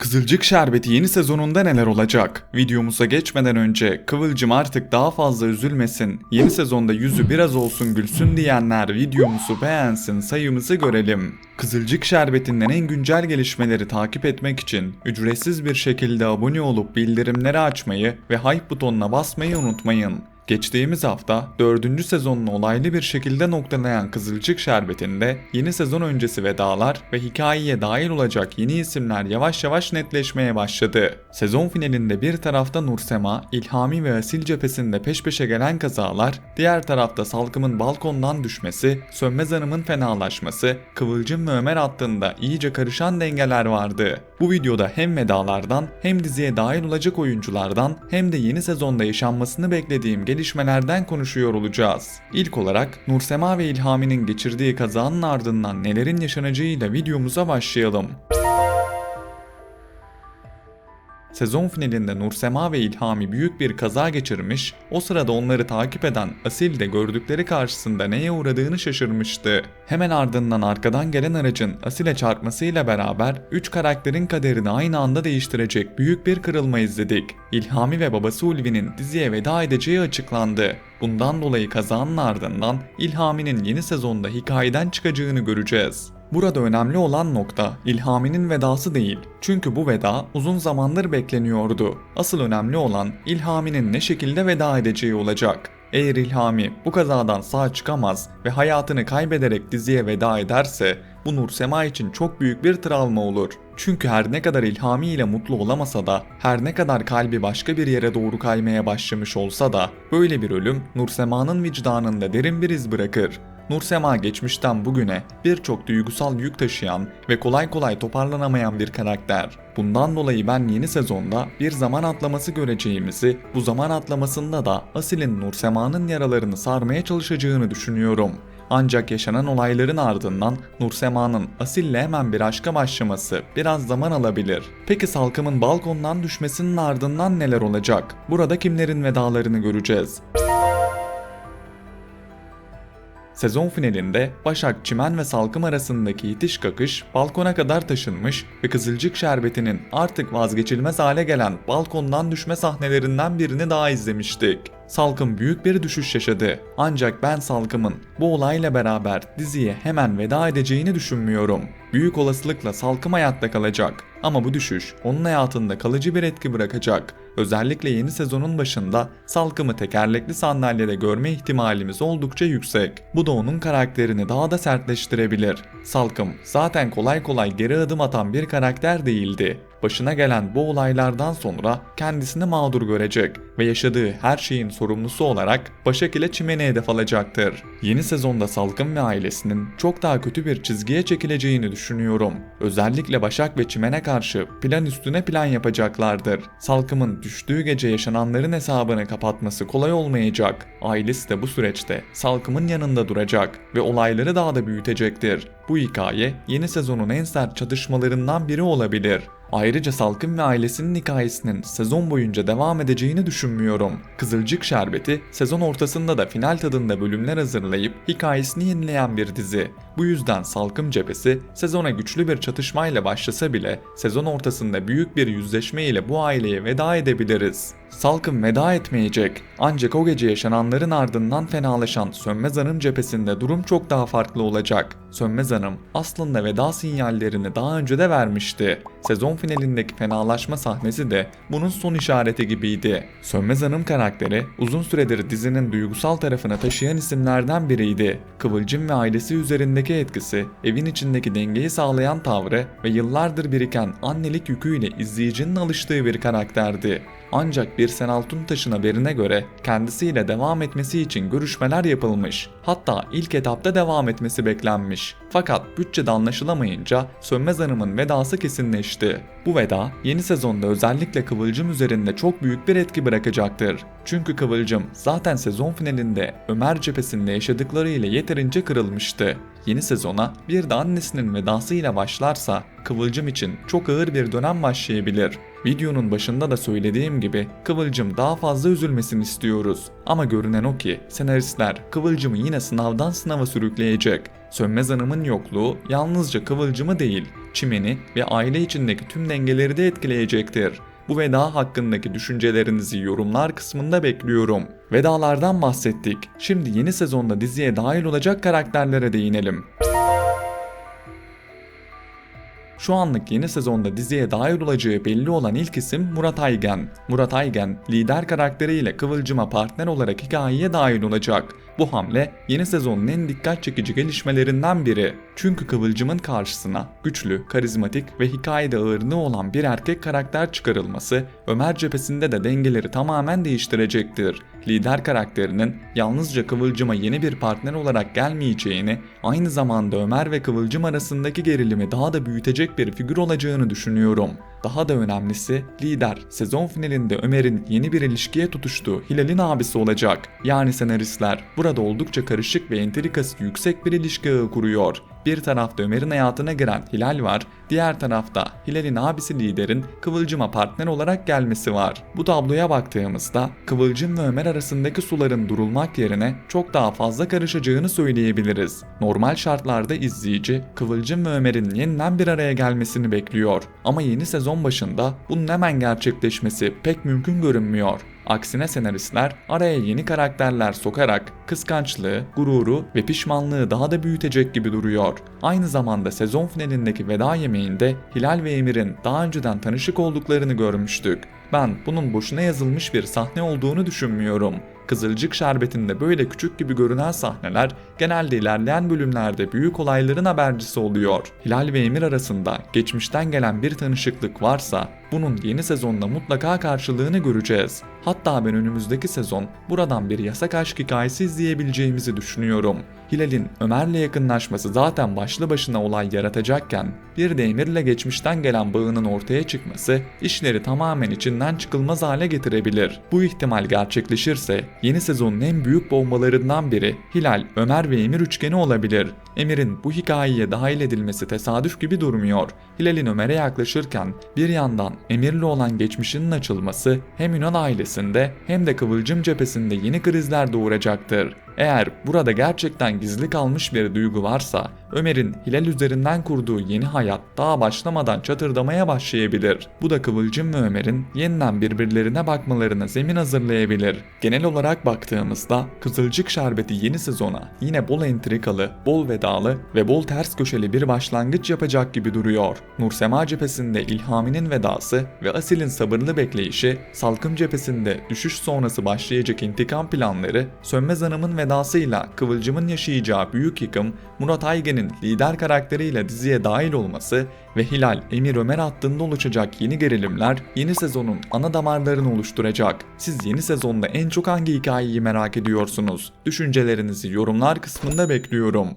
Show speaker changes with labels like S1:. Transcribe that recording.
S1: Kızılcık Şerbeti yeni sezonunda neler olacak? Videomuza geçmeden önce Kıvılcım artık daha fazla üzülmesin, yeni sezonda yüzü biraz olsun gülsün diyenler videomuzu beğensin, sayımızı görelim. Kızılcık Şerbeti'nden en güncel gelişmeleri takip etmek için ücretsiz bir şekilde abone olup bildirimleri açmayı ve hype butonuna basmayı unutmayın. Geçtiğimiz hafta 4. sezonunu olaylı bir şekilde noktalayan Kızılcık Şerbeti'nde yeni sezon öncesi vedalar ve hikayeye dahil olacak yeni isimler yavaş yavaş netleşmeye başladı. Sezon finalinde bir tarafta Nursema, İlhami ve Asil cephesinde peş peşe gelen kazalar, diğer tarafta Salkım'ın balkondan düşmesi, Sönmez Hanım'ın fenalaşması, Kıvılcım ve Ömer hattında iyice karışan dengeler vardı. Bu videoda hem vedalardan hem diziye dahil olacak oyunculardan hem de yeni sezonda yaşanmasını beklediğim gelişmelerden konuşuyor olacağız. İlk olarak Nursema ve İlhami'nin geçirdiği kazanın ardından nelerin yaşanacağıyla videomuza başlayalım. Sezon finalinde Nursema ve İlhami büyük bir kaza geçirmiş, o sırada onları takip eden Asil de gördükleri karşısında neye uğradığını şaşırmıştı. Hemen ardından arkadan gelen aracın Asil'e çarpmasıyla beraber 3 karakterin kaderini aynı anda değiştirecek büyük bir kırılma izledik. İlhami ve babası Ulvi'nin diziye veda edeceği açıklandı. Bundan dolayı kazanın ardından İlhami'nin yeni sezonda hikayeden çıkacağını göreceğiz. Burada önemli olan nokta İlhami'nin vedası değil. Çünkü bu veda uzun zamandır bekleniyordu. Asıl önemli olan İlhami'nin ne şekilde veda edeceği olacak. Eğer İlhami bu kazadan sağ çıkamaz ve hayatını kaybederek diziye veda ederse bu Nursema için çok büyük bir travma olur. Çünkü her ne kadar İlhami ile mutlu olamasa da, her ne kadar kalbi başka bir yere doğru kaymaya başlamış olsa da böyle bir ölüm Nursema'nın vicdanında derin bir iz bırakır. Nursema geçmişten bugüne birçok duygusal yük taşıyan ve kolay kolay toparlanamayan bir karakter. Bundan dolayı ben yeni sezonda bir zaman atlaması göreceğimizi, bu zaman atlamasında da Asil'in Nursema'nın yaralarını sarmaya çalışacağını düşünüyorum. Ancak yaşanan olayların ardından Nursema'nın Asil'le hemen bir aşka başlaması biraz zaman alabilir. Peki Salkım'ın balkondan düşmesinin ardından neler olacak? Burada kimlerin vedalarını göreceğiz? Sezon finalinde Başak, Çimen ve Salkım arasındaki itiş kakış balkona kadar taşınmış ve Kızılcık Şerbeti'nin artık vazgeçilmez hale gelen balkondan düşme sahnelerinden birini daha izlemiştik. Salkım büyük bir düşüş yaşadı. Ancak ben Salkım'ın bu olayla beraber diziye hemen veda edeceğini düşünmüyorum. Büyük olasılıkla Salkım hayatta kalacak. Ama bu düşüş onun hayatında kalıcı bir etki bırakacak. Özellikle yeni sezonun başında Salkım'ı tekerlekli sandalyede görme ihtimalimiz oldukça yüksek. Bu da onun karakterini daha da sertleştirebilir. Salkım zaten kolay kolay geri adım atan bir karakter değildi. Başına gelen bu olaylardan sonra kendisini mağdur görecek ve yaşadığı her şeyin sorumlusu olarak Başak ile Çimen'i hedef alacaktır. Yeni sezonda Salkım ve ailesinin çok daha kötü bir çizgiye çekileceğini düşünüyorum. Özellikle Başak ve Çimen'e karşı plan üstüne plan yapacaklardır. Salkım'ın düştüğü gece yaşananların hesabını kapatması kolay olmayacak. Ailesi de bu süreçte Salkım'ın yanında duracak ve olayları daha da büyütecektir. Bu hikaye yeni sezonun en sert çatışmalarından biri olabilir. Ayrıca Salkım ve ailesinin hikayesinin sezon boyunca devam edeceğini düşünmüyorum. Kızılcık Şerbeti sezon ortasında da final tadında bölümler hazırlayıp hikayesini yenileyen bir dizi. Bu yüzden Salkım cephesi sezona güçlü bir çatışmayla başlasa bile sezon ortasında büyük bir yüzleşme ile bu aileye veda edebiliriz. Salkım veda etmeyecek. Ancak o gece yaşananların ardından fenalaşan Sönmez Hanım cephesinde durum çok daha farklı olacak. Sönmez Hanım aslında veda sinyallerini daha önce de vermişti. Sezon finalindeki fenalaşma sahnesi de bunun son işareti gibiydi. Sönmez Hanım karakteri uzun süredir dizinin duygusal tarafını taşıyan isimlerden biriydi. Kıvılcım ve ailesi üzerindeki etkisi, evin içindeki dengeyi sağlayan tavrı ve yıllardır biriken annelik yüküyle izleyicinin alıştığı bir karakterdi. Ancak Birsen Altuntaş'ın haberine göre kendisiyle devam etmesi için görüşmeler yapılmış. Hatta ilk etapta devam etmesi beklenmiş. Fakat bütçede anlaşılamayınca Sönmez Hanım'ın vedası kesinleşti. Bu veda yeni sezonda özellikle Kıvılcım üzerinde çok büyük bir etki bırakacaktır. Çünkü Kıvılcım zaten sezon finalinde Ömer cephesinde yaşadıklarıyla yeterince kırılmıştı. Yeni sezona bir de annesinin vedasıyla başlarsa Kıvılcım için çok ağır bir dönem başlayabilir. Videonun başında da söylediğim gibi Kıvılcım daha fazla üzülmesini istiyoruz. Ama görünen o ki senaristler Kıvılcım'ı yine sınavdan sınava sürükleyecek. Sönmez Hanım'ın yokluğu yalnızca Kıvılcım'ı değil, çimeni ve aile içindeki tüm dengeleri de etkileyecektir. Bu veda hakkındaki düşüncelerinizi yorumlar kısmında bekliyorum. Vedalardan bahsettik. Şimdi yeni sezonda diziye dahil olacak karakterlere değinelim. Şu anlık yeni sezonda diziye dahil olacağı belli olan ilk isim Murat Aygen. Murat Aygen, lider karakteriyle Kıvılcım'a partner olarak hikayeye dahil olacak. Bu hamle yeni sezonun en dikkat çekici gelişmelerinden biri. Çünkü Kıvılcım'ın karşısına güçlü, karizmatik ve hikayede ağırlığı olan bir erkek karakter çıkarılması Ömer cephesinde de dengeleri tamamen değiştirecektir. Lider karakterinin yalnızca Kıvılcım'a yeni bir partner olarak gelmeyeceğini, aynı zamanda Ömer ve Kıvılcım arasındaki gerilimi daha da büyütecek bir figür olacağını düşünüyorum. Daha da önemlisi, lider sezon finalinde Ömer'in yeni bir ilişkiye tutuştuğu Hilal'in abisi olacak. Yani senaristler burada oldukça karışık ve entrikası yüksek bir ilişki ağı kuruyor. Bir tarafta Ömer'in hayatına giren Hilal var, diğer tarafta Hilal'in abisi liderin Kıvılcım'a partner olarak gelmesi var. Bu tabloya baktığımızda Kıvılcım ve Ömer arasındaki suların durulmak yerine çok daha fazla karışacağını söyleyebiliriz. Normal şartlarda izleyici Kıvılcım ve Ömer'in yeniden bir araya gelmesini bekliyor. Ama yeni sezon başında bunun hemen gerçekleşmesi pek mümkün görünmüyor. Aksine senaristler araya yeni karakterler sokarak kıskançlığı, gururu ve pişmanlığı daha da büyütecek gibi duruyor. Aynı zamanda sezon finalindeki veda yemeğinde Hilal ve Emir'in daha önceden tanışık olduklarını görmüştük. Ben bunun boşuna yazılmış bir sahne olduğunu düşünmüyorum. Kızılcık Şerbeti'nde böyle küçük gibi görünen sahneler genelde ilerleyen bölümlerde büyük olayların habercisi oluyor. Hilal ve Emir arasında geçmişten gelen bir tanışıklık varsa bunun yeni sezonda mutlaka karşılığını göreceğiz. Hatta ben önümüzdeki sezon buradan bir yasak aşk hikayesi izleyebileceğimizi düşünüyorum. Hilal'in Ömer'le yakınlaşması zaten başlı başına olay yaratacakken bir de Emir'le geçmişten gelen bağının ortaya çıkması işleri tamamen içinden çıkılmaz hale getirebilir. Bu ihtimal gerçekleşirse yeni sezonun en büyük bombalarından biri Hilal, Ömer ve Emir üçgeni olabilir. Emir'in bu hikayeye dahil edilmesi tesadüf gibi durmuyor. Hilal'in Ömer'e yaklaşırken bir yandan Emir'le olan geçmişinin açılması hem Ünal ailesinde hem de Kıvılcım cephesinde yeni krizler doğuracaktır. Eğer burada gerçekten gizli kalmış bir duygu varsa Ömer'in Hilal üzerinden kurduğu yeni hayat daha başlamadan çatırdamaya başlayabilir. Bu da Kıvılcım ve Ömer'in yeniden birbirlerine bakmalarına zemin hazırlayabilir. Genel olarak baktığımızda Kızılcık Şerbeti yeni sezona yine bol entrikalı, bol vedalı ve bol ters köşeli bir başlangıç yapacak gibi duruyor. Nursema cephesinde İlhami'nin vedası ve Asil'in sabırlı bekleyişi, Salkım cephesinde düşüş sonrası başlayacak intikam planları, Sönmez Hanım'ın vedasıyla Kıvılcım'ın yaşayacağı büyük yıkım, Murat Aygen'in lider karakteriyle diziye dahil olması ve Hilal, Emir, Ömer hattında oluşacak yeni gerilimler yeni sezonun ana damarlarını oluşturacak. Siz yeni sezonda en çok hangi hikayeyi merak ediyorsunuz? Düşüncelerinizi yorumlar kısmında bekliyorum.